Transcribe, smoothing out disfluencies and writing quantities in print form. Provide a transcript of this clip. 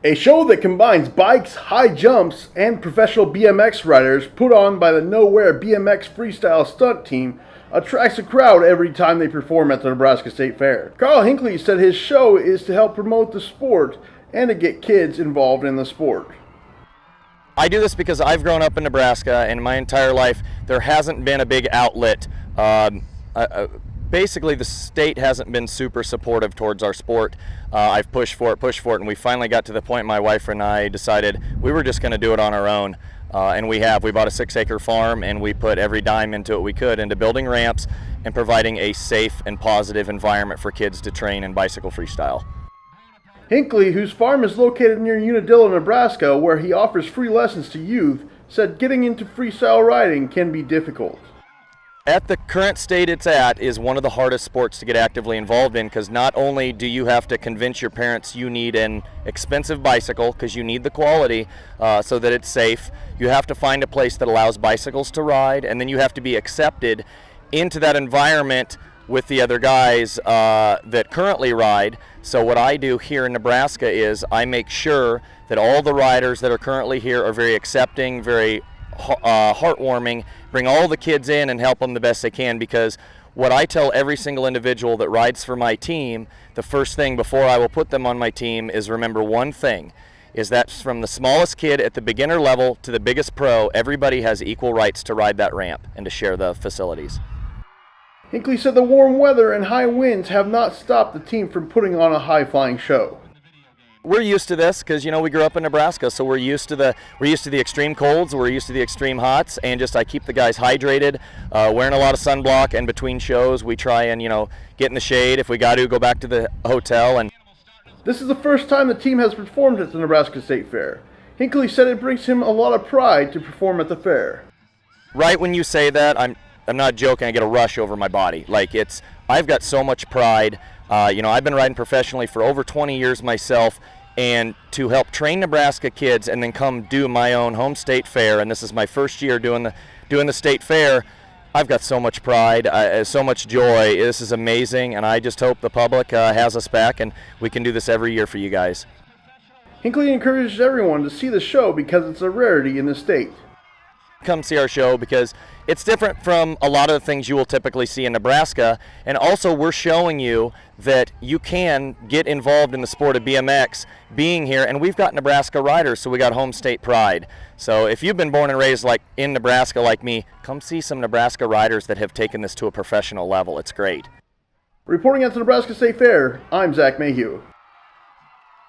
A show that combines bikes, high jumps, and professional BMX riders put on by the Nowhere BMX freestyle stunt team attracts a crowd every time they perform at the Nebraska State Fair. Carl Hinckley said his show is to help promote the sport and to get kids involved in the sport. I do this because I've grown up in Nebraska, and my entire life there hasn't been a big outlet. Basically, the state hasn't been super supportive towards our sport. I've pushed for it, and we finally got to the point my wife and I decided we were just going to do it on our own. And we have. We bought a 6-acre farm, and we put every dime into it we could, into building ramps and providing a safe and positive environment for kids to train in bicycle freestyle. Hinckley, whose farm is located near Unadilla, Nebraska, where he offers free lessons to youth, said getting into freestyle riding can be difficult. At the current state it's at is one of the hardest sports to get actively involved in, because not only do you have to convince your parents you need an expensive bicycle because you need the quality so that it's safe, you have to find a place that allows bicycles to ride, and then you have to be accepted into that environment with the other guys that currently ride. So what I do here in Nebraska is I make sure that all the riders that are currently here are very accepting, very heartwarming, bring all the kids in and help them the best they can, because what I tell every single individual that rides for my team, the first thing before I will put them on my team is remember one thing, is that from the smallest kid at the beginner level to the biggest pro, everybody has equal rights to ride that ramp and to share the facilities. Hinckley said the warm weather and high winds have not stopped the team from putting on a high-flying show. We're used to this because, you know, we grew up in Nebraska, so we're used to the extreme colds, we're used to the extreme hots, and just I keep the guys hydrated, wearing a lot of sunblock, and between shows we try and, you know, get in the shade. If we got to, go back to the hotel. And this is the first time the team has performed at the Nebraska State Fair. Hinckley said it brings him a lot of pride to perform at the fair. Right when you say that, I'm not joking, I get a rush over my body. Like, I've got so much pride. You know, I've been riding professionally for over 20 years myself, and to help train Nebraska kids and then come do my own home state fair, and this is my first year doing the state fair, I've got so much pride, so much joy. This is amazing, and I just hope the public has us back and we can do this every year for you guys. Hinckley encourages everyone to see the show because it's a rarity in the state. Come see our show because it's different from a lot of the things you will typically see in Nebraska, and also we're showing you that you can get involved in the sport of BMX being here, and we've got Nebraska riders, so we got home state pride. So if you've been born and raised like in Nebraska like me, come see some Nebraska riders that have taken this to a professional level. It's great. Reporting at the Nebraska State Fair, I'm Zach Mayhew.